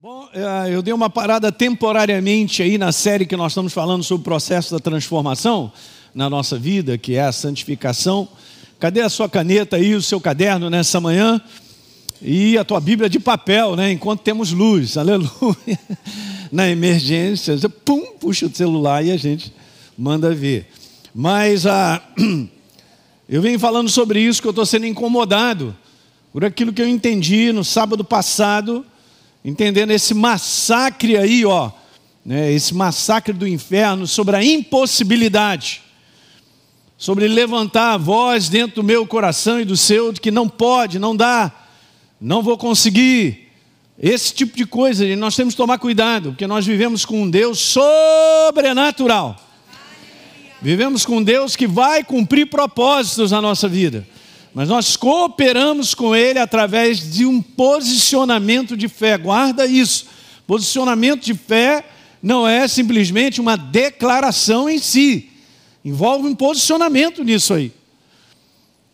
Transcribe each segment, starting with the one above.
Bom, eu dei uma parada temporariamente aí na série que nós estamos falando sobre o processo da transformação na nossa vida, que é a santificação. Cadê a sua caneta aí, o seu caderno nessa manhã? E a tua Bíblia de papel, né? Enquanto temos luz, aleluia. Na emergência, você, puxa o celular e a gente manda ver. Mas eu venho falando sobre isso, que eu estou sendo incomodado por aquilo que eu entendi no sábado passado, entendendo esse massacre aí, né, esse massacre do inferno sobre a impossibilidade, sobre levantar a voz dentro do meu coração e do seu, de que não pode, não dá, não vou conseguir, esse tipo de coisa. E nós temos que tomar cuidado, porque nós vivemos com um Deus sobrenatural, vivemos com um Deus que vai cumprir propósitos na nossa vida. Mas nós cooperamos com Ele através de um posicionamento de fé. Guarda isso. Posicionamento de fé não é simplesmente uma declaração em si. Envolve um posicionamento nisso aí.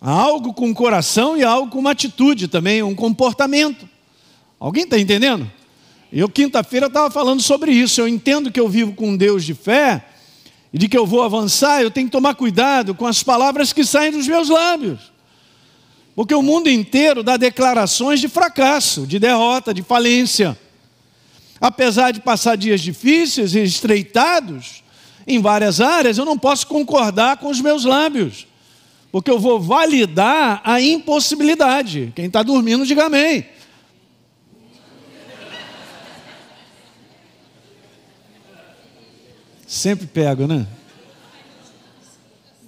Há algo com o coração e há algo com uma atitude também, um comportamento. Alguém está entendendo? Eu quinta-feira estava falando sobre isso. Eu entendo que eu vivo com um Deus de fé e de que eu vou avançar. Eu tenho que tomar cuidado com as palavras que saem dos meus lábios. Porque o mundo inteiro dá declarações de fracasso, de derrota, de falência. Apesar de passar dias difíceis e estreitados em várias áreas, eu não posso concordar com os meus lábios, porque eu vou validar a impossibilidade. Quem está dormindo, diga amém. Sempre pego, né?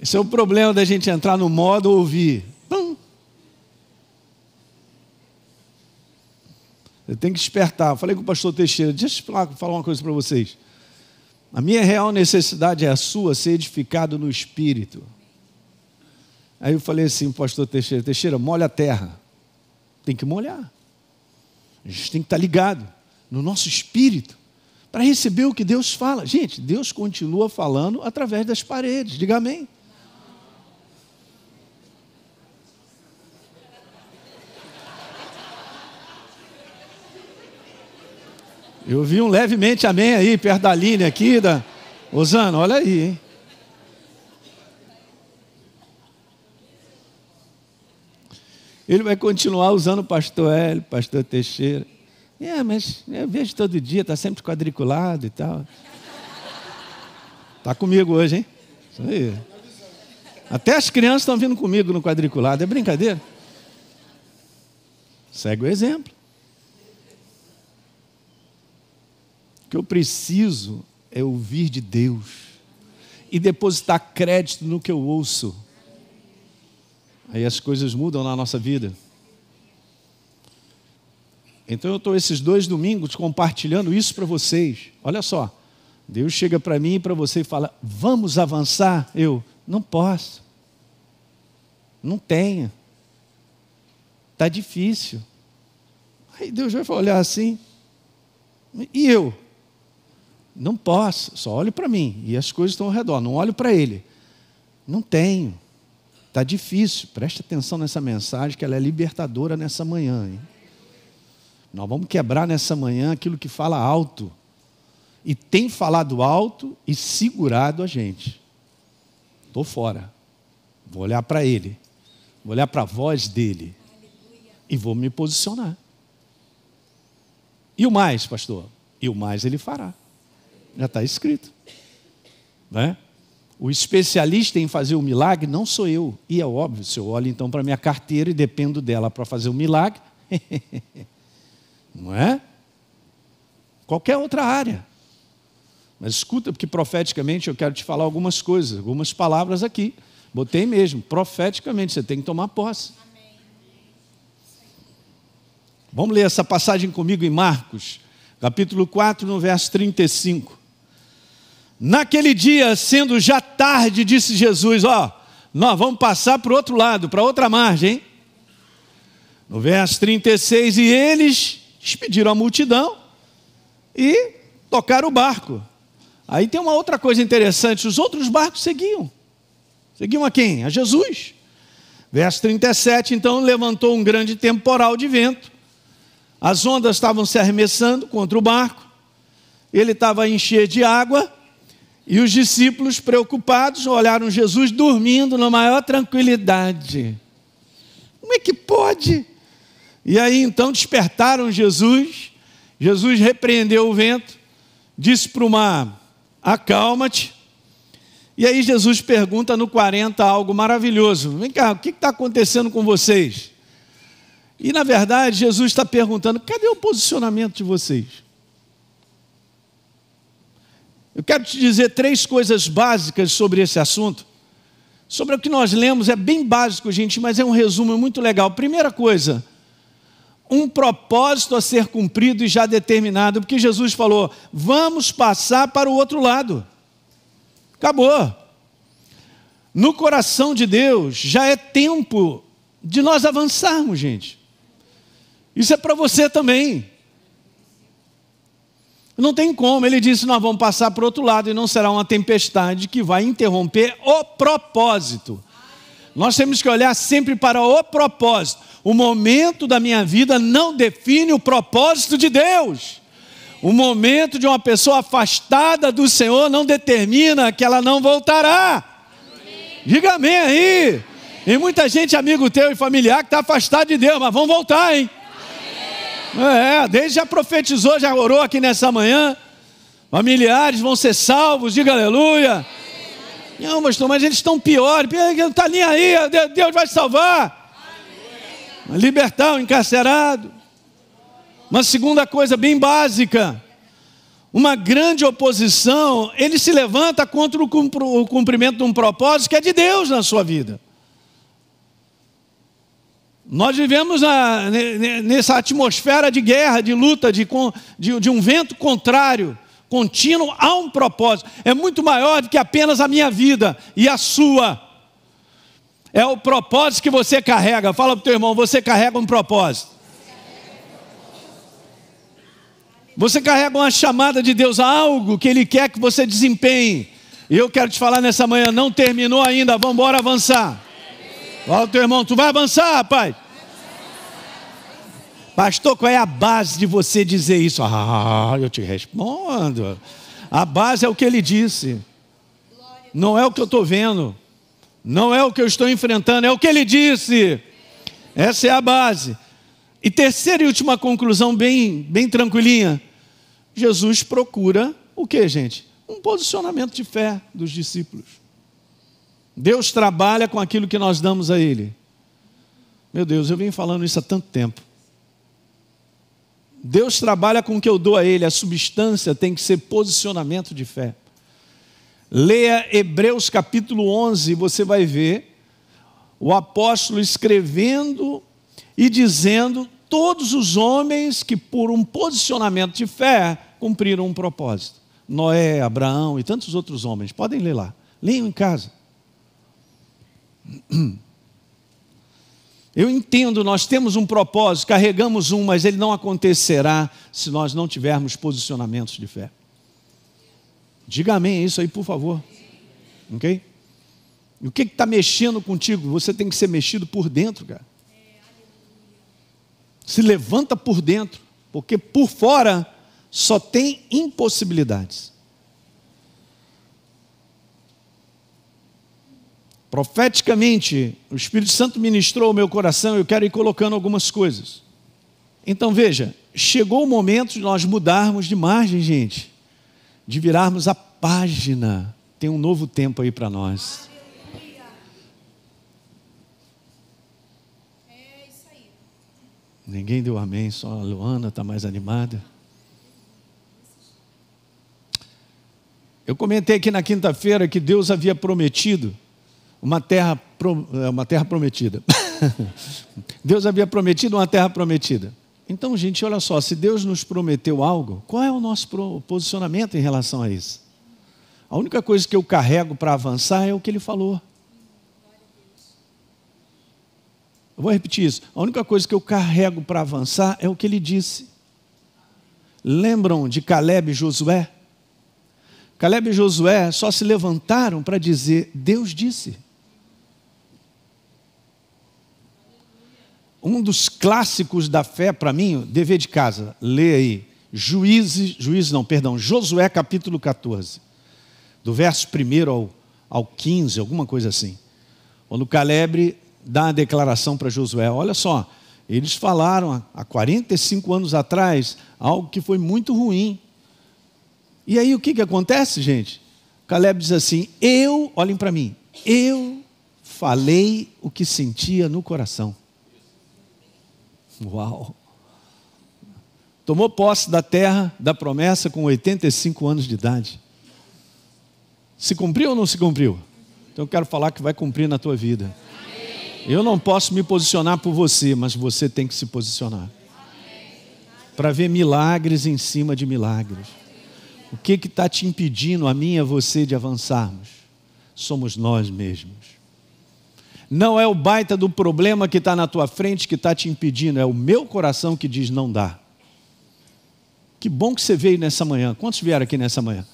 Esse é o problema da gente entrar no modo ouvir. Eu tenho que despertar. Eu falei com o pastor Teixeira, deixa eu falar uma coisa para vocês. A minha real necessidade é a sua, ser edificado no Espírito. Aí eu falei assim, pastor Teixeira, molha a terra. Tem que molhar. A gente tem que estar ligado no nosso espírito para receber o que Deus fala. Gente, Deus continua falando através das paredes. Diga amém. Eu vi um levemente amém aí, perto da linha aqui, Osana, olha aí, hein? Ele vai continuar usando o pastor Hélio, pastor Teixeira. Mas eu vejo todo dia, está sempre quadriculado e tal. Está comigo hoje, hein? Isso aí. Até as crianças estão vindo comigo no quadriculado, é brincadeira? Segue o exemplo. O que eu preciso é ouvir de Deus e depositar crédito no que eu ouço. Aí as coisas mudam na nossa vida. Então eu estou esses 2 domingos compartilhando isso para vocês. Olha só, Deus chega para mim e para você e fala, vamos avançar? Eu, não posso. Não tenho. Está difícil. Aí Deus vai olhar assim, e eu? Não posso, só olho para mim e as coisas estão ao redor, não olho para Ele. Não tenho, está difícil. Preste atenção nessa mensagem, que ela é libertadora nessa manhã, hein? Nós vamos quebrar nessa manhã aquilo que fala alto, e tem falado alto e segurado a gente. Estou fora, vou olhar para Ele, vou olhar para a voz dEle e vou me posicionar. E o mais, pastor? E o mais Ele fará. Já está escrito, né? O especialista em fazer o milagre não sou eu. E é óbvio, se eu olho então para a minha carteira e dependo dela para fazer o milagre, não é? Qualquer outra área. Mas escuta, porque profeticamente eu quero te falar algumas coisas, algumas palavras aqui. Botei mesmo, profeticamente, você tem que tomar posse. Amém. Vamos ler essa passagem comigo em Marcos, capítulo 4, no verso 35. Naquele dia, sendo já tarde, disse Jesus, nós vamos passar para o outro lado, para outra margem, hein? No verso 36, e eles despediram a multidão e tocaram o barco. Aí tem uma outra coisa interessante, os outros barcos seguiam. Seguiam a quem? A Jesus. Verso 37, então levantou um grande temporal de vento, As ondas estavam se arremessando contra o barco, ele estava a encher de água, e os discípulos, preocupados, olharam Jesus dormindo na maior tranquilidade. Como é que pode? E aí então despertaram Jesus. Jesus repreendeu o vento, disse para o mar: acalma-te. E aí Jesus pergunta no 40 algo maravilhoso: vem cá, o que está acontecendo com vocês? E na verdade Jesus está perguntando: cadê o posicionamento de vocês? Eu quero te dizer 3 coisas básicas sobre esse assunto. Sobre o que nós lemos, é bem básico, gente, mas é um resumo muito legal. Primeira coisa, um propósito a ser cumprido e já determinado, porque Jesus falou: vamos passar para o outro lado. Acabou. No coração de Deus já é tempo de nós avançarmos, gente. Isso é para você também. Não tem como. Ele disse: nós vamos passar para o outro lado e não será uma tempestade que vai interromper o propósito. Nós temos que olhar sempre para o propósito. O momento da minha vida não define o propósito de Deus. O momento de uma pessoa afastada do Senhor não determina que ela não voltará. Diga amém aí. E muita gente, amigo teu e familiar, que está afastado de Deus, mas vão voltar, hein? Desde já profetizou, já orou aqui nessa manhã. Familiares vão ser salvos, diga aleluia. Não, pastor, mas eles estão piores. Não está nem aí, Deus vai salvar. Libertar o encarcerado. Uma segunda coisa bem básica: uma grande oposição, ele se levanta contra o cumprimento de um propósito que é de Deus na sua vida. Nós vivemos nessa atmosfera de guerra, de luta, de um vento contrário, contínuo a um propósito. É muito maior do que apenas a minha vida e a sua. É o propósito que você carrega. Fala para o teu irmão: você carrega um propósito. Você carrega uma chamada de Deus a algo que Ele quer que você desempenhe. E eu quero te falar nessa manhã: não terminou ainda, vamos embora avançar. Fala ao teu irmão: tu vai avançar, rapaz? Pastor, qual é a base de você dizer isso? Eu te respondo. A base é o que ele disse. Não é o que eu estou vendo. Não é o que eu estou enfrentando, é o que ele disse. Essa é a base. E terceira e última conclusão, bem tranquilinha. Jesus procura o que, gente? Um posicionamento de fé dos discípulos. Deus trabalha com aquilo que nós damos a Ele. Meu Deus, eu venho falando isso há tanto tempo. Deus trabalha com o que eu dou a Ele. A substância tem que ser posicionamento de fé. Leia Hebreus capítulo 11, você vai ver o apóstolo escrevendo e dizendo todos os homens que por um posicionamento de fé cumpriram um propósito. Noé, Abraão e tantos outros homens. Podem ler lá. Leiam em casa. Eu entendo, nós temos um propósito, carregamos um, mas ele não acontecerá se nós não tivermos posicionamentos de fé. Diga amém a isso aí, por favor. Ok? E o que está mexendo contigo? Você tem que ser mexido por dentro, cara. Se levanta por dentro, porque por fora só tem impossibilidades. Profeticamente, o Espírito Santo ministrou ao meu coração, eu quero ir colocando algumas coisas. Então veja, chegou o momento de nós mudarmos de margem, gente, de virarmos a página. Tem um novo tempo aí para nós. É isso aí. Ninguém deu amém, só a Luana está mais animada. Eu comentei aqui na quinta-feira que Deus havia prometido uma terra prometida. Deus havia prometido uma terra prometida. Então, gente, olha só, se Deus nos prometeu algo, qual é o nosso posicionamento em relação a isso? A única coisa que eu carrego para avançar é o que Ele falou. Eu vou repetir isso. A única coisa que eu carrego para avançar é o que Ele disse. Lembram de Caleb e Josué? Caleb e Josué só se levantaram para dizer: Deus disse. Um dos clássicos da fé para mim, dever de casa, lê aí, Josué capítulo 14, do verso 1 ao 15, alguma coisa assim. Quando Caleb dá a declaração para Josué, olha só, eles falaram há 45 anos atrás algo que foi muito ruim. E aí o que acontece, gente? Caleb diz assim, olhem para mim, eu falei o que sentia no coração. Uau! Tomou posse da terra, da promessa com 85 anos de idade. Se cumpriu ou não se cumpriu? Então eu quero falar que vai cumprir na tua vida. Eu não posso me posicionar por você, mas você tem que se posicionar. Para ver milagres em cima de milagres. O que está te impedindo, a mim e a você, de avançarmos? Somos nós mesmos. Não é o baita do problema que está na tua frente que está te impedindo, é o meu coração que diz não dá. Que bom que você veio nessa manhã. Quantos vieram aqui nessa manhã?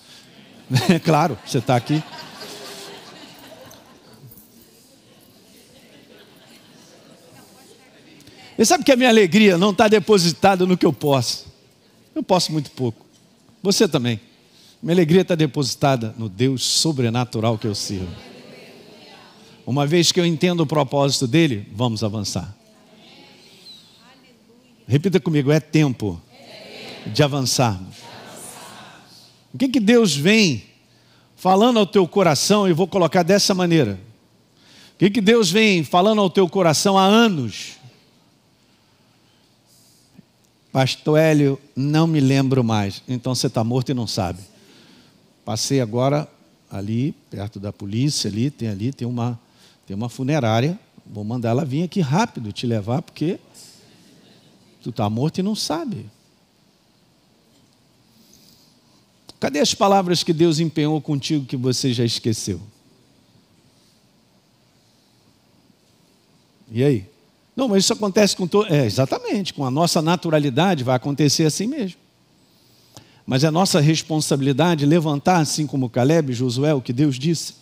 É claro, você está aqui. Você sabe que a minha alegria não está depositada no que eu posso. Eu posso muito pouco. Você também. Minha alegria está depositada no Deus sobrenatural que eu sirvo. Uma vez que eu entendo o propósito dele, vamos avançar. Repita comigo, é tempo de avançarmos. O que Deus vem falando ao teu coração, e vou colocar dessa maneira. O que Deus vem falando ao teu coração há anos? Pastor Hélio, não me lembro mais. Então você está morto e não sabe. Passei agora ali, perto da polícia, tem uma funerária. Vou mandar ela vir aqui rápido te levar, porque tu está morto e não sabe. Cadê as palavras que Deus empenhou contigo que você já esqueceu? E aí? Não, mas isso acontece com todo... exatamente, com a nossa naturalidade vai acontecer assim mesmo. Mas é nossa responsabilidade levantar, assim como Caleb e Josué, o que Deus disse.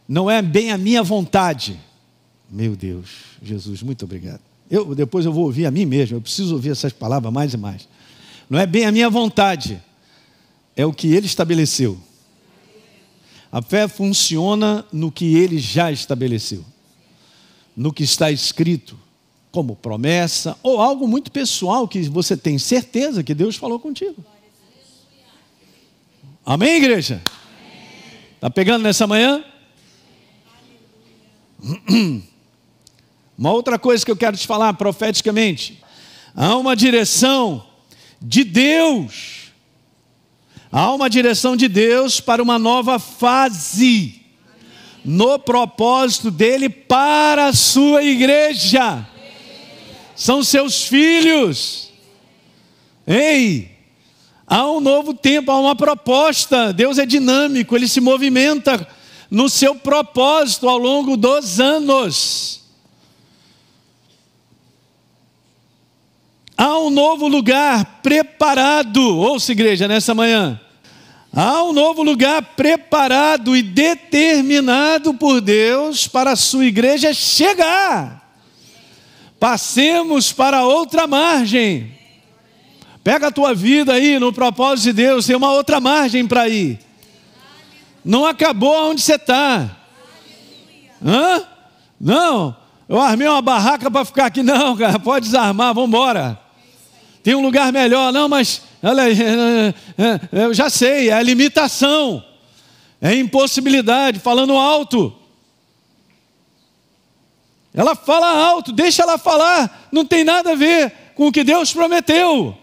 Não é bem a minha vontade. Meu Deus, Jesus, muito obrigado. Depois eu vou ouvir a mim mesmo, eu preciso ouvir essas palavras mais e mais. Não é bem a minha vontade, é o que Ele estabeleceu. A fé funciona no que Ele já estabeleceu. No que está escrito, como promessa, ou algo muito pessoal que você tem certeza que Deus falou contigo. Amém, igreja? Está pegando nessa manhã? Uma outra coisa que eu quero te falar profeticamente. Há uma direção de Deus. Há uma direção de Deus para uma nova fase. No propósito dele para a sua igreja. São seus filhos. Ei, há um novo tempo, há uma proposta. Deus é dinâmico, Ele se movimenta no seu propósito ao longo dos anos. Há um novo lugar preparado. Ouça, igreja, nessa manhã. Há um novo lugar preparado e determinado por Deus para a sua igreja chegar. Passemos para outra margem. Pega a tua vida aí no propósito de Deus, tem uma outra margem para ir. Não acabou onde você está. Não, eu armei uma barraca para ficar aqui. Não, cara, pode desarmar, vamos embora. Tem um lugar melhor. Não, mas olha aí, eu já sei, é a limitação, é a impossibilidade, falando alto. Ela fala alto, deixa ela falar, não tem nada a ver com o que Deus prometeu.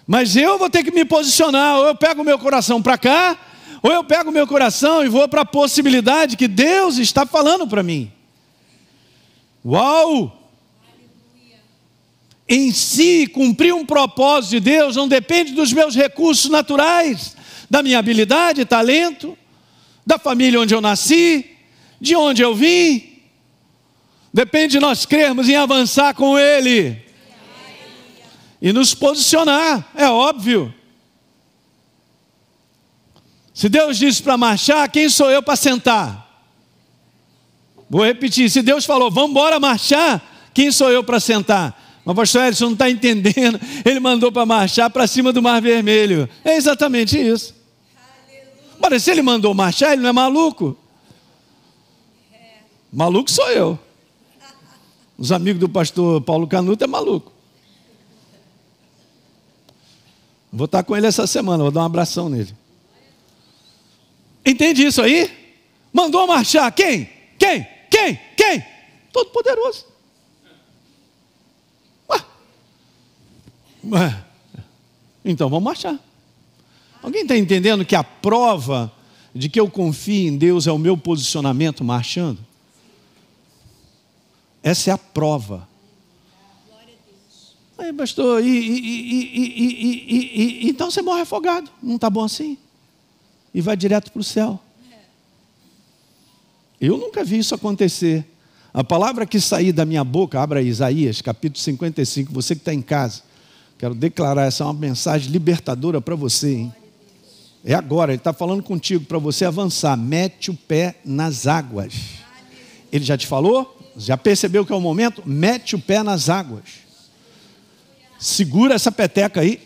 Mas eu vou ter que me posicionar, ou eu pego o meu coração para cá, ou eu pego o meu coração e vou para a possibilidade que Deus está falando para mim. Uau! Em si, cumprir um propósito de Deus não depende dos meus recursos naturais, da minha habilidade, talento, da família onde eu nasci, de onde eu vim. Depende de nós crermos em avançar com Ele e nos posicionar, é óbvio. Se Deus disse para marchar, quem sou eu para sentar? Vou repetir, se Deus falou, vamos embora marchar, quem sou eu para sentar? Mas pastor Edson não está entendendo, ele mandou para marchar para cima do Mar Vermelho. É exatamente isso. Mas se ele mandou marchar, ele não é maluco. Maluco sou eu. Os amigos do pastor Paulo Canuto é maluco. Vou estar com ele essa semana, vou dar um abração nele. Entende isso aí? Mandou marchar, quem? Todo poderoso. Então vamos marchar. Alguém está entendendo que a prova de que eu confio em Deus é o meu posicionamento marchando? Essa é a prova. Aí, pastor, então você morre afogado. Não está bom assim? E vai direto para o céu. Eu nunca vi isso acontecer. A palavra que sair da minha boca, abra Isaías, capítulo 55, você que está em casa, quero declarar, essa é uma mensagem libertadora para você, hein? É agora, ele está falando contigo, para você avançar, mete o pé nas águas. Ele já te falou? Já percebeu que é o momento? Mete o pé nas águas. Segura essa peteca aí.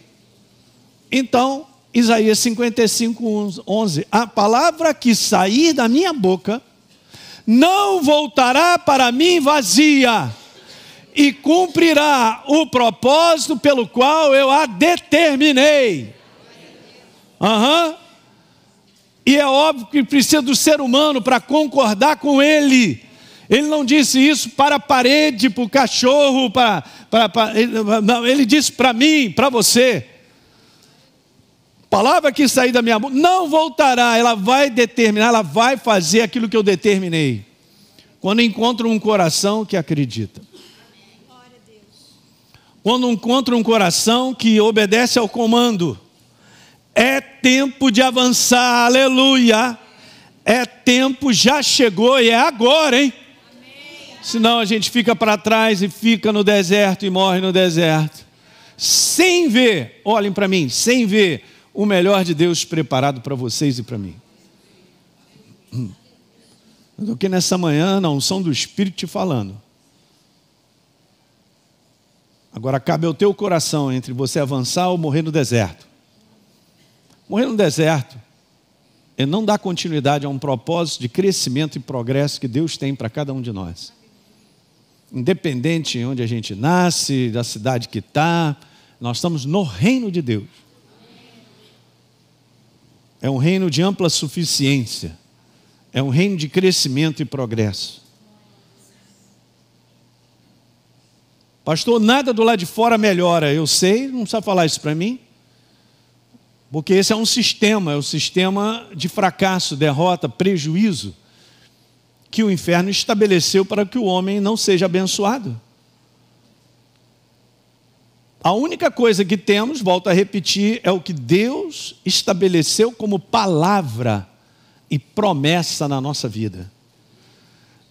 Então, Isaías 55, 11. A palavra que sair da minha boca não voltará para mim vazia, e cumprirá o propósito pelo qual eu a determinei. E é óbvio que precisa do ser humano para concordar com ele. Ele não disse isso para a parede, para o cachorro, não, ele disse para mim, para você. Palavra que sair da minha boca não voltará, ela vai determinar, ela vai fazer aquilo que eu determinei. Quando encontro um coração que acredita. Quando encontro um coração que obedece ao comando. É tempo de avançar, aleluia. É tempo, já chegou e é agora, hein? Senão a gente fica para trás e fica no deserto e morre no deserto. Sem ver, olhem para mim, sem ver o melhor de Deus preparado para vocês e para mim. Do que nessa manhã, na unção do Espírito te falando. Agora cabe ao teu coração entre você avançar ou morrer no deserto. Morrer no deserto é não dar continuidade a um propósito de crescimento e progresso que Deus tem para cada um de nós. Independente de onde a gente nasce, da cidade que está, nós estamos no reino de Deus. É um reino de ampla suficiência. É um reino de crescimento e progresso. Pastor, nada do lado de fora melhora. Eu sei, não precisa falar isso para mim. Porque esse é um sistema, é um sistema de fracasso, derrota, prejuízo, que o inferno estabeleceu para que o homem não seja abençoado. A única coisa que temos, volto a repetir, é o que Deus estabeleceu como palavra e promessa na nossa vida.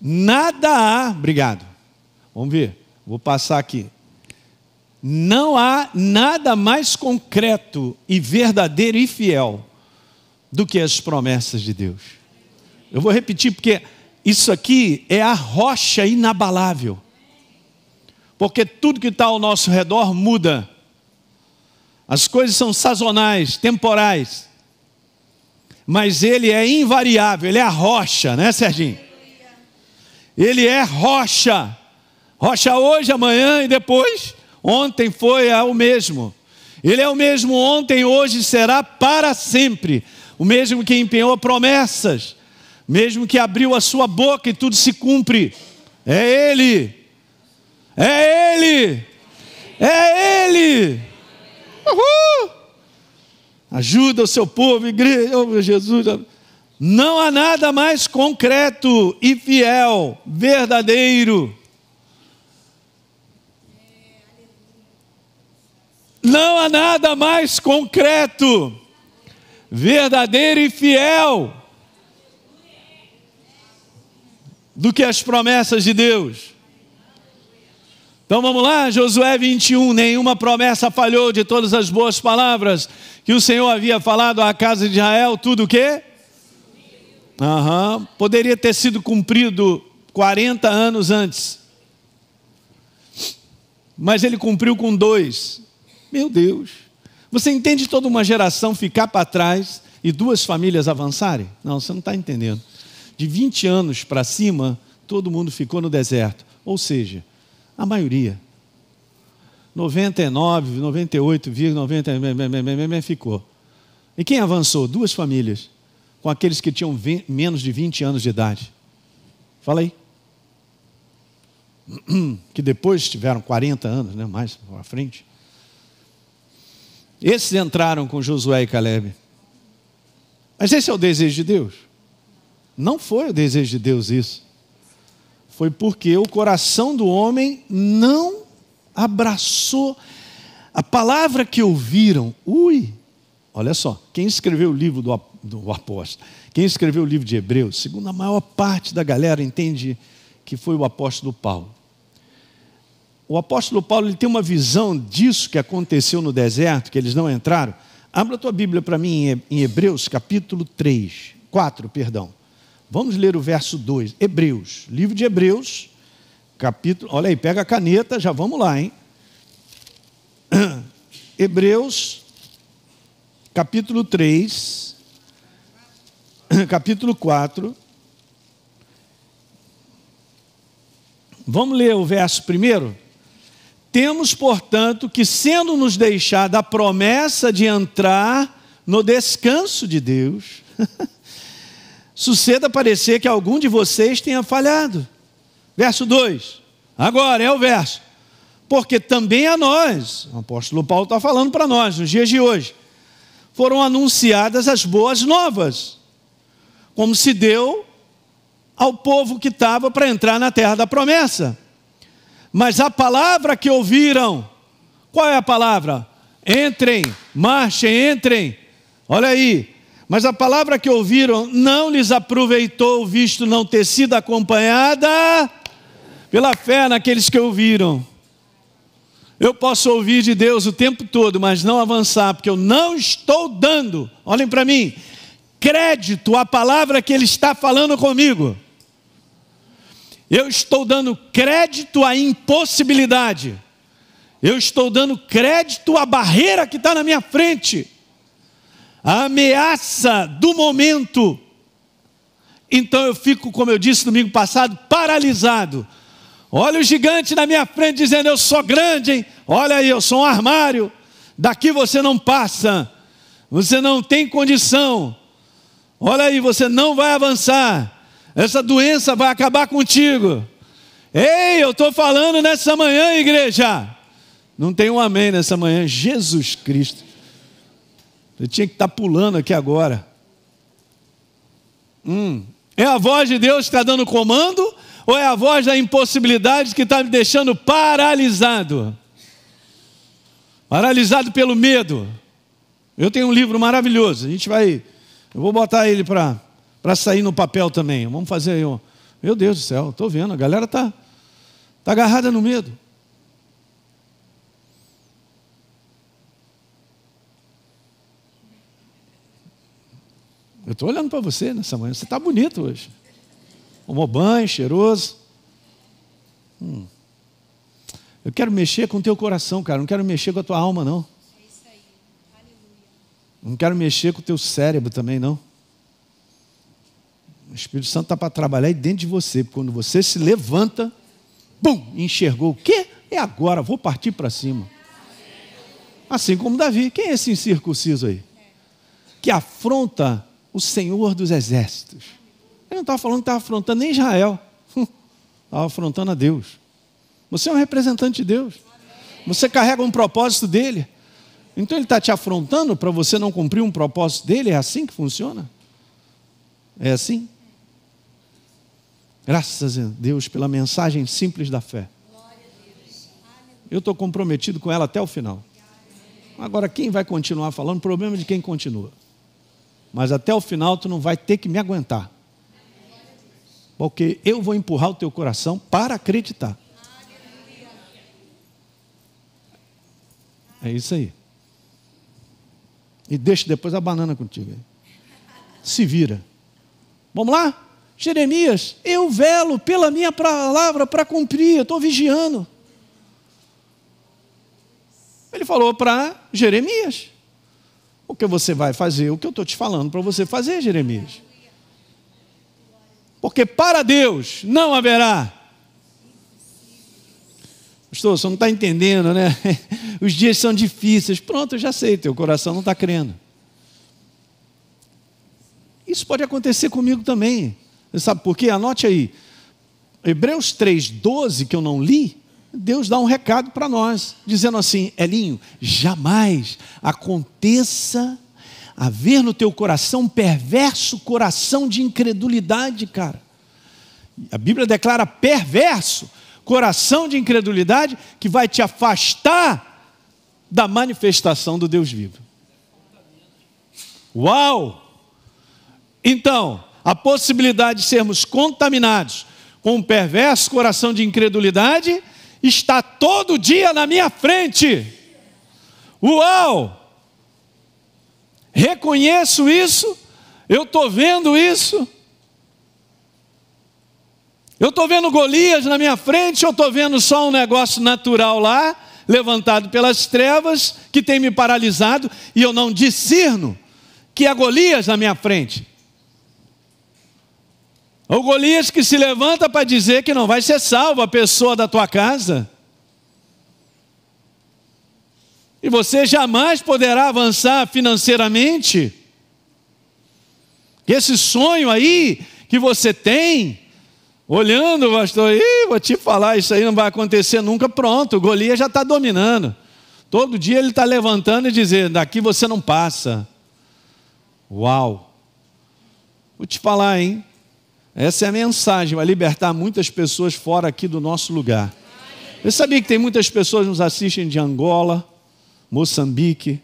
Nada há, obrigado, vamos ver, vou passar aqui. Não há nada mais concreto e verdadeiro e fiel do que as promessas de Deus. Eu vou repetir porque isso aqui é a rocha inabalável. Porque tudo que está ao nosso redor muda. As coisas são sazonais, temporais. Mas ele é invariável, ele é a rocha, né, Serginho? Ele é rocha. Rocha hoje, amanhã e depois. Ontem foi o mesmo. Ele é o mesmo ontem, hoje e será para sempre. O mesmo que empenhou promessas. Mesmo que abriu a sua boca e tudo se cumpre. É Ele. É Ele. É Ele. Uhul. Ajuda o seu povo, igreja. Oh, Jesus. Não há nada mais concreto e fiel, verdadeiro. Não há nada mais concreto, verdadeiro e fiel do que as promessas de Deus. Então vamos lá, Josué 21, nenhuma promessa falhou de todas as boas palavras que o Senhor havia falado à casa de Israel, tudo o quê? Poderia ter sido cumprido 40 anos antes. Mas ele cumpriu com 2. Meu Deus. Você entende toda uma geração ficar para trás e 2 famílias avançarem? Não, você não está entendendo. De 20 anos para cima, todo mundo ficou no deserto. Ou seja, a maioria. 99, 98,90 ficou. E quem avançou? 2 famílias. Com aqueles que tinham menos de 20 anos de idade. Fala aí. Que depois tiveram 40 anos, né? Mais à frente. Esses entraram com Josué e Caleb. Mas esse é o desejo de Deus? Não foi o desejo de Deus isso. Foi porque o coração do homem não abraçou a palavra que ouviram. Olha só, quem escreveu o livro do apóstolo, quem escreveu o livro de Hebreus, segundo a maior parte da galera entende que foi o apóstolo Paulo. O apóstolo Paulo ele tem uma visão disso que aconteceu no deserto, que eles não entraram. Abra a tua Bíblia para mim em Hebreus, capítulo 4. Vamos ler o verso 2. Hebreus, livro de Hebreus, capítulo... Olha aí, pega a caneta, já vamos lá, hein? Hebreus, capítulo 3, capítulo 4. Vamos ler o verso primeiro? Temos, portanto, que sendo nos deixada a promessa de entrar no descanso de Deus, suceda parecer que algum de vocês tenha falhado. Verso 2, agora é o verso. Porque também a nós, o apóstolo Paulo está falando para nós, nos dias de hoje, foram anunciadas as boas novas, como se deu ao povo que estava para entrar na terra da promessa. Mas a palavra que ouviram, qual é a palavra? Entrem, marchem, entrem. Olha aí. Mas a palavra que ouviram não lhes aproveitou, visto não ter sido acompanhada pela fé naqueles que ouviram. Eu posso ouvir de Deus o tempo todo, mas não avançar, porque eu não estou dando, olhem para mim, crédito à palavra que Ele está falando comigo. Eu estou dando crédito à impossibilidade. Eu estou dando crédito à barreira que está na minha frente. A ameaça do momento. Então eu fico, como eu disse domingo passado, paralisado. Olha o gigante na minha frente dizendo, eu sou grande, hein? Olha aí, eu sou um armário. Daqui você não passa. Você não tem condição. Olha aí, você não vai avançar. Essa doença vai acabar contigo. Ei, eu estou falando nessa manhã, igreja. Não tem um amém nessa manhã. Jesus Cristo. Eu tinha que estar pulando aqui agora. É a voz de Deus que está dando comando? Ou é a voz da impossibilidade que está me deixando paralisado? Paralisado pelo medo. Eu tenho um livro maravilhoso. Eu vou botar ele para sair no papel também. Vamos fazer aí. Meu Deus do céu, estou vendo. A galera está agarrada no medo. Eu estou olhando para você nessa manhã. Você está bonito hoje. Tomou banho, cheiroso. Eu quero mexer com o teu coração, cara. Não quero mexer com a tua alma, não. É isso aí. Aleluia. Não quero mexer com o teu cérebro também, não. O Espírito Santo está para trabalhar aí dentro de você. Porque quando você se levanta, bum, enxergou. O quê? É agora, vou partir para cima. Assim como Davi. Quem é esse incircunciso aí? Que afronta o Senhor dos exércitos. Ele não estava falando que estava afrontando nem Israel. Estava afrontando a Deus. Você é um representante de Deus. Você carrega um propósito dele. Então ele está te afrontando para você não cumprir um propósito dele? É assim que funciona? É assim? Graças a Deus pela mensagem simples da fé. Eu estou comprometido com ela até o final. Agora quem vai continuar falando? O problema é de quem continua. Mas até o final tu não vai ter que me aguentar. Porque eu vou empurrar o teu coração para acreditar. É isso aí. E deixa depois a banana contigo. Se vira. Vamos lá? Jeremias, eu velo pela minha palavra para cumprir, eu estou vigiando. Ele falou para Jeremias, o que você vai fazer, o que eu estou te falando para você fazer, Jeremias. Porque para Deus não haverá. Pastor, você não está entendendo, né? Os dias são difíceis. Pronto, eu já sei, teu coração não está crendo. Isso pode acontecer comigo também. Você sabe por quê? Anote aí. Hebreus 3,12, que eu não li, Deus dá um recado para nós, dizendo assim: Elinho, jamais aconteça haver no teu coração um perverso coração de incredulidade, cara. A Bíblia declara perverso coração de incredulidade que vai te afastar da manifestação do Deus vivo. Uau! Então, a possibilidade de sermos contaminados com um perverso coração de incredulidade está todo dia na minha frente. Uau! Reconheço isso, eu estou vendo isso. Eu estou vendo Golias na minha frente, eu estou vendo só um negócio natural lá, levantado pelas trevas, que tem me paralisado, e eu não discerno que há Golias na minha frente. O Golias que se levanta para dizer que não vai ser salvo a pessoa da tua casa. E você jamais poderá avançar financeiramente. Esse sonho aí que você tem, olhando, pastor, vou te falar, isso aí não vai acontecer nunca, pronto, o Golias já está dominando. Todo dia ele está levantando e dizendo, daqui você não passa. Uau! Vou te falar, hein? Essa é a mensagem, vai libertar muitas pessoas fora aqui do nosso lugar. Eu sabia que tem muitas pessoas que nos assistem de Angola, Moçambique.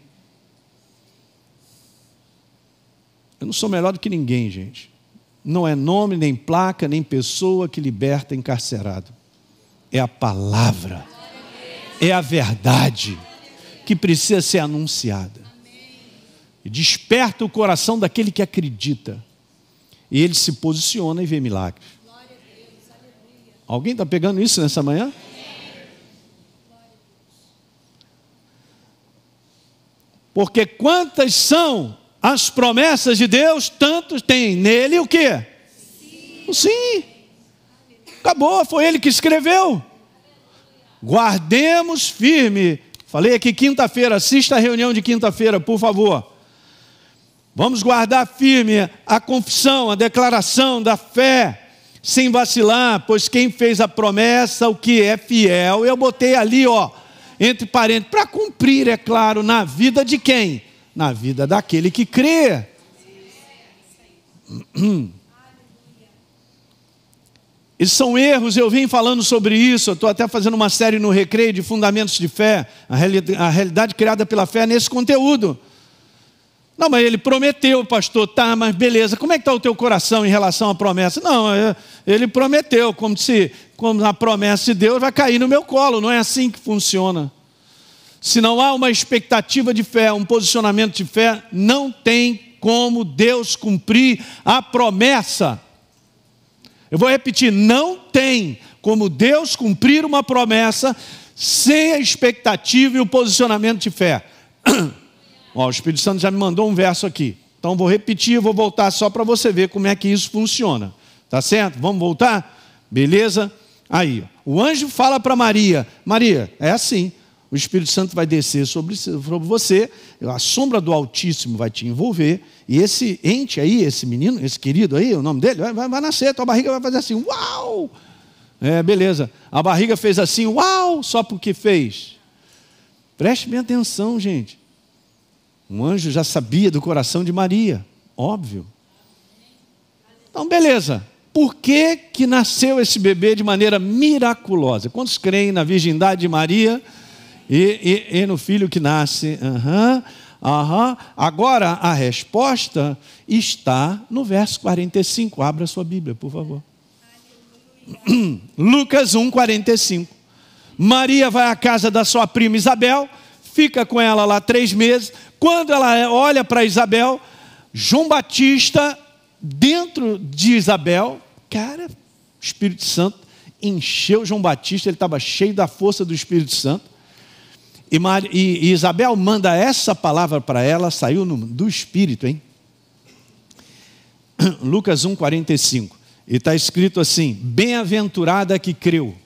Eu não sou melhor do que ninguém, gente. Não é nome, nem placa, nem pessoa que liberta encarcerado. É a palavra, é a verdade que precisa ser anunciada. E desperta o coração daquele que acredita. E ele se posiciona e vê milagres. Alguém está pegando isso nessa manhã? Porque quantas são as promessas de Deus, tantos tem nele o quê? O sim. Acabou, foi ele que escreveu. Guardemos firme. Falei aqui quinta-feira, assista a reunião de quinta-feira, por favor. Vamos guardar firme a confissão, a declaração da fé, sem vacilar, pois quem fez a promessa, o que é fiel, eu botei ali, entre parênteses, para cumprir, é claro, na vida de quem? Na vida daquele que crê. E são erros, eu vim falando sobre isso, eu estou até fazendo uma série no Recreio de Fundamentos de Fé, a realidade criada pela fé nesse conteúdo. Não, mas ele prometeu, pastor, tá, mas beleza, como é que está o teu coração em relação à promessa? Não, ele prometeu, como a promessa de Deus vai cair no meu colo, não é assim que funciona. Se não há uma expectativa de fé, um posicionamento de fé, não tem como Deus cumprir a promessa. Eu vou repetir, não tem como Deus cumprir uma promessa sem a expectativa e o posicionamento de fé. O Espírito Santo já me mandou um verso aqui. Então vou repetir, vou voltar só para você ver como é que isso funciona. Tá certo? Vamos voltar? Beleza? Aí, o anjo fala para Maria, Maria, é assim, o Espírito Santo vai descer sobre você, a sombra do Altíssimo vai te envolver, e esse ente aí, esse menino, esse querido aí, o nome dele, vai nascer, tua barriga vai fazer assim, uau! Beleza, a barriga fez assim, uau, só porque fez. Preste bem atenção, gente. Um anjo já sabia do coração de Maria, óbvio. Então, beleza. Por que nasceu esse bebê de maneira miraculosa? Quantos creem na virgindade de Maria e no filho que nasce? Agora, a resposta está no verso 45. Abra sua Bíblia, por favor. Lucas 1, 45. Maria vai à casa da sua prima Isabel, fica com ela lá 3 meses. Quando ela olha para Isabel, João Batista, dentro de Isabel, Cara, o Espírito Santo encheu João Batista, ele estava cheio da força do Espírito Santo. E Isabel manda essa palavra para ela, saiu do Espírito, hein? Lucas 1,45. E está escrito assim: bem-aventurada que creu,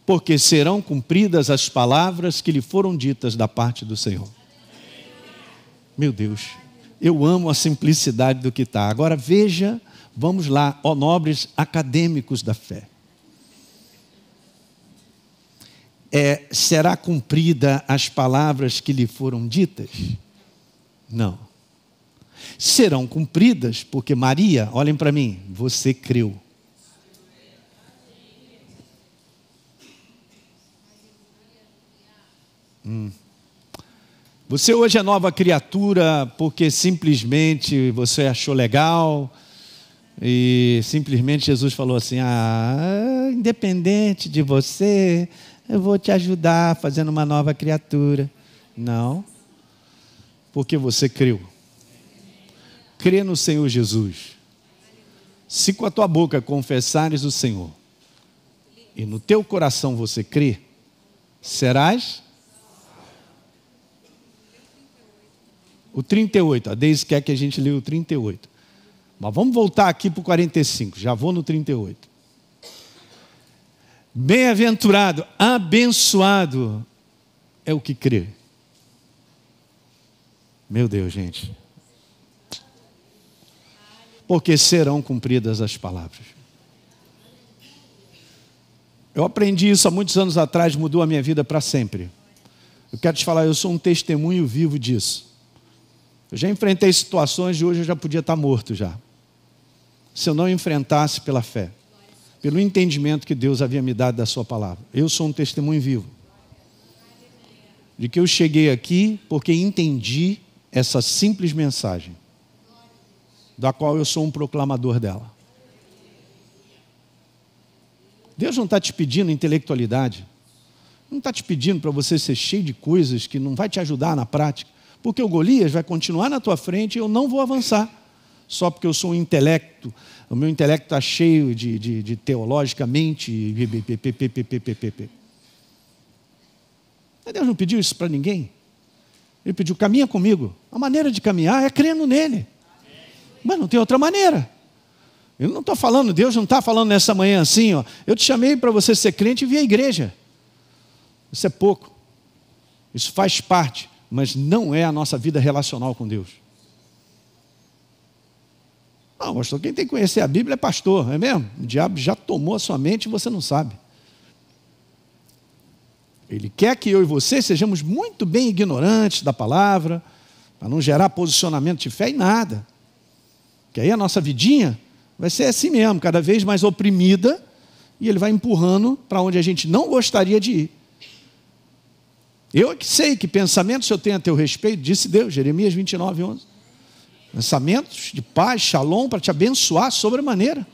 porque serão cumpridas as palavras que lhe foram ditas da parte do Senhor. Meu Deus, eu amo a simplicidade do que está. Agora veja, vamos lá, ó nobres acadêmicos da fé. Será cumprida as palavras que lhe foram ditas? Não. Serão cumpridas porque Maria, olhem para mim, você creu. Você hoje é nova criatura porque simplesmente você achou legal e simplesmente Jesus falou assim: independente de você, eu vou te ajudar fazendo uma nova criatura. Não, porque você creu. Crê no Senhor Jesus. Se com a tua boca confessares o Senhor e no teu coração você crê, serás... O 38, a Deise quer que a gente leia o 38. Mas vamos voltar aqui para o 45, já vou no 38. Bem-aventurado, abençoado é o que crê. Meu Deus, gente. Porque serão cumpridas as palavras. Eu aprendi isso há muitos anos atrás, mudou a minha vida para sempre. Eu quero te falar, eu sou um testemunho vivo disso. Eu já enfrentei situações de hoje eu já podia estar morto já. Se eu não enfrentasse pela fé, pelo entendimento que Deus havia me dado da sua palavra. Eu sou um testemunho vivo. De que eu cheguei aqui porque entendi essa simples mensagem, da qual eu sou um proclamador dela. Deus não está te pedindo intelectualidade. Não está te pedindo para você ser cheio de coisas que não vai te ajudar na prática. Porque o Golias vai continuar na tua frente e eu não vou avançar. Só porque eu sou um intelecto, o meu intelecto está cheio de teologicamente. Deus não pediu isso para ninguém. Ele pediu: caminha comigo. A maneira de caminhar é crendo nele. Mas não tem outra maneira. Eu não estou falando, Deus não está falando nessa manhã assim, ó, eu te chamei para você ser crente e vir à igreja. Isso é pouco. Isso faz parte. Mas não é a nossa vida relacional com Deus. Não, pastor, quem tem que conhecer a Bíblia é pastor, é mesmo? O diabo já tomou a sua mente e você não sabe. Ele quer que eu e você sejamos muito bem ignorantes da palavra, para não gerar posicionamento de fé em nada. Porque aí a nossa vidinha vai ser assim mesmo, cada vez mais oprimida, e ele vai empurrando para onde a gente não gostaria de ir. Eu é que sei que pensamentos eu tenho a teu respeito, disse Deus, Jeremias 29:11. Pensamentos de paz, shalom, para te abençoar sobremaneira,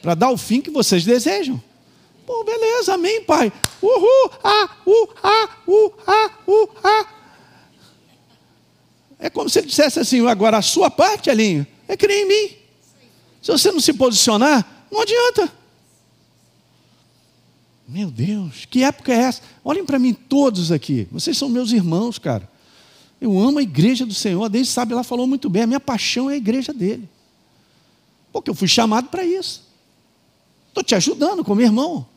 para dar o fim que vocês desejam. Pô, beleza, amém, Pai. É como se ele dissesse assim: agora a sua parte, Elinho, é crer em mim. Se você não se posicionar, não adianta. Meu Deus, que época é essa? Olhem para mim todos aqui. Vocês são meus irmãos, cara. Eu amo a igreja do Senhor. A Deise sabe, ela falou muito bem. A minha paixão é a igreja dele. Porque eu fui chamado para isso. Estou te ajudando como irmão.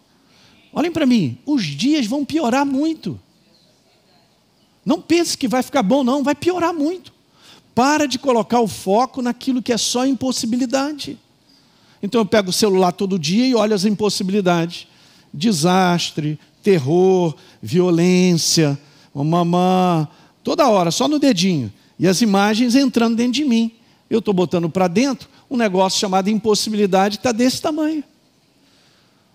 Olhem para mim, os dias vão piorar muito. Não pense que vai ficar bom, não. Vai piorar muito. Para de colocar o foco naquilo que é só impossibilidade. Então eu pego o celular todo dia e olho as impossibilidades. Desastre, terror, violência, mamã, toda hora, só no dedinho. E as imagens entrando dentro de mim. Eu estou botando para dentro um negócio chamado impossibilidade, que está desse tamanho.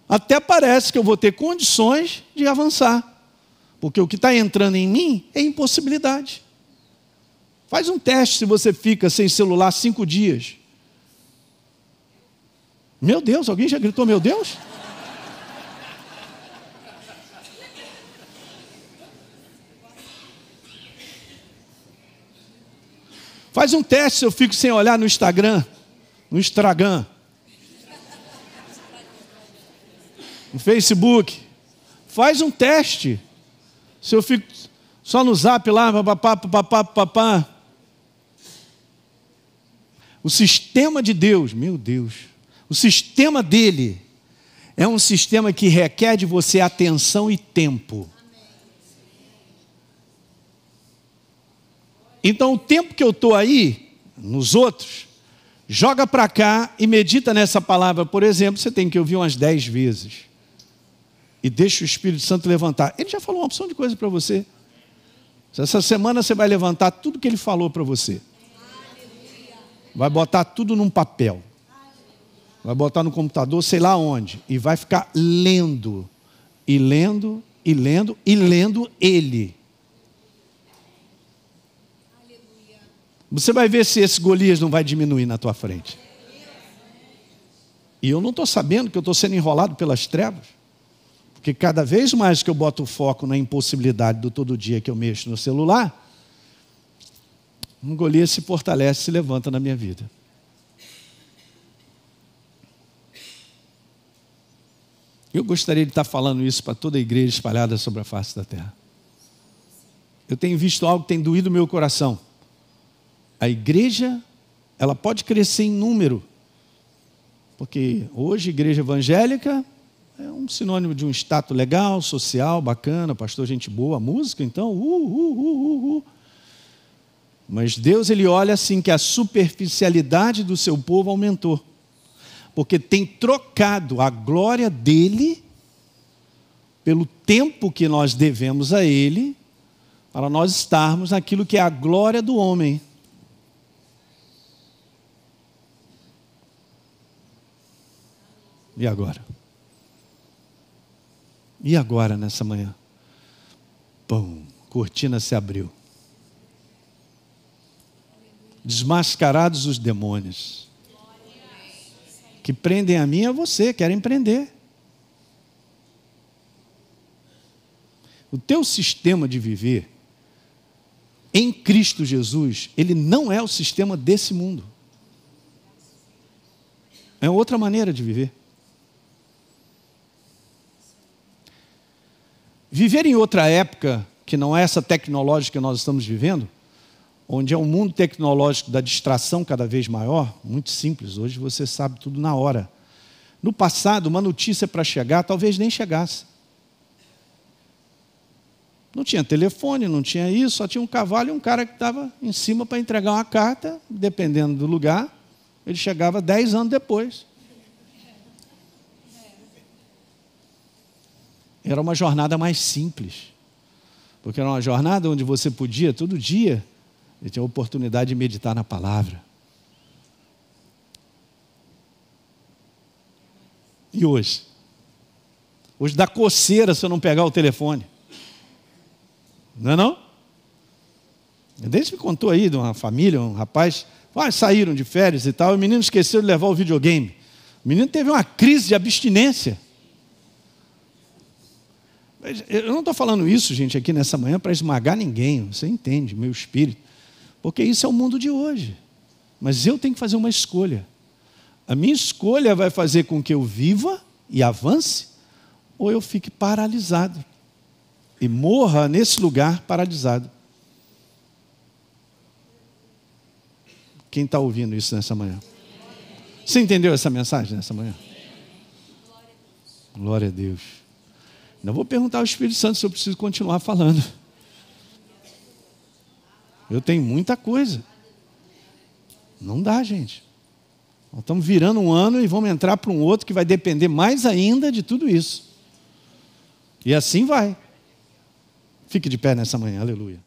Até parece que eu vou ter condições de avançar. Porque o que está entrando em mim é impossibilidade. Faz um teste se você fica sem celular 5 dias. Meu Deus, alguém já gritou meu Deus? Faz um teste se eu fico sem olhar no Instagram. No Instagram. Facebook. Faz um teste. Se eu fico só no zap lá, papapá. O sistema de Deus, meu Deus, o sistema dele é um sistema que requer de você atenção e tempo. Então o tempo que eu estou aí, nos outros, joga para cá e medita nessa palavra. Por exemplo, você tem que ouvir umas 10 vezes. E deixa o Espírito Santo levantar. Ele já falou uma opção de coisa para você. Essa semana você vai levantar tudo que ele falou para você. Vai botar tudo num papel. Vai botar no computador, sei lá onde. E vai ficar lendo. E lendo, e lendo, e lendo ele. Você vai ver se esse Golias não vai diminuir na tua frente. E eu não estou sabendo que eu estou sendo enrolado pelas trevas. Porque cada vez mais que eu boto o foco na impossibilidade do todo dia que eu mexo no celular, um Golias se fortalece, se levanta na minha vida. Eu gostaria de estar falando isso para toda a igreja espalhada sobre a face da terra. Eu tenho visto algo que tem doído o meu coração. A igreja, ela pode crescer em número, porque hoje igreja evangélica é um sinônimo de um status legal, social, bacana, pastor gente boa, música, então, Mas Deus, ele olha assim que a superficialidade do seu povo aumentou, porque tem trocado a glória dele pelo tempo que nós devemos a ele, para nós estarmos naquilo que é a glória do homem. E agora? E agora, nessa manhã? Pum, cortina se abriu. Desmascarados os demônios que prendem a mim e a você, querem prender. O teu sistema de viver em Cristo Jesus, ele não é o sistema desse mundo. É outra maneira de viver. Viver em outra época, que não é essa tecnológica que nós estamos vivendo, onde é um mundo tecnológico da distração cada vez maior, muito simples, hoje você sabe tudo na hora. No passado, uma notícia para chegar, talvez nem chegasse. Não tinha telefone, não tinha isso, só tinha um cavalo e um cara que estava em cima para entregar uma carta, dependendo do lugar, ele chegava 10 anos depois. Era uma jornada mais simples, porque era uma jornada onde você podia, todo dia, e tinha a oportunidade de meditar na palavra. E hoje? Hoje dá coceira se eu não pegar o telefone. Não é não? Desde me contou aí de uma família, um rapaz, saíram de férias e tal, e o menino esqueceu de levar o videogame. O menino teve uma crise de abstinência. Eu não estou falando isso, gente, aqui nessa manhã para esmagar ninguém, você entende, meu espírito. Porque isso é o mundo de hoje. Mas eu tenho que fazer uma escolha. A minha escolha vai fazer com que eu viva e avance, ou eu fique paralisado e morra nesse lugar paralisado. Quem está ouvindo isso nessa manhã? Você entendeu essa mensagem nessa manhã? Glória a Deus. Não vou perguntar ao Espírito Santo se eu preciso continuar falando. Eu tenho muita coisa. Não dá, gente. Nós estamos virando um ano e vamos entrar para um outro que vai depender mais ainda de tudo isso. E assim vai. Fique de pé nessa manhã, aleluia.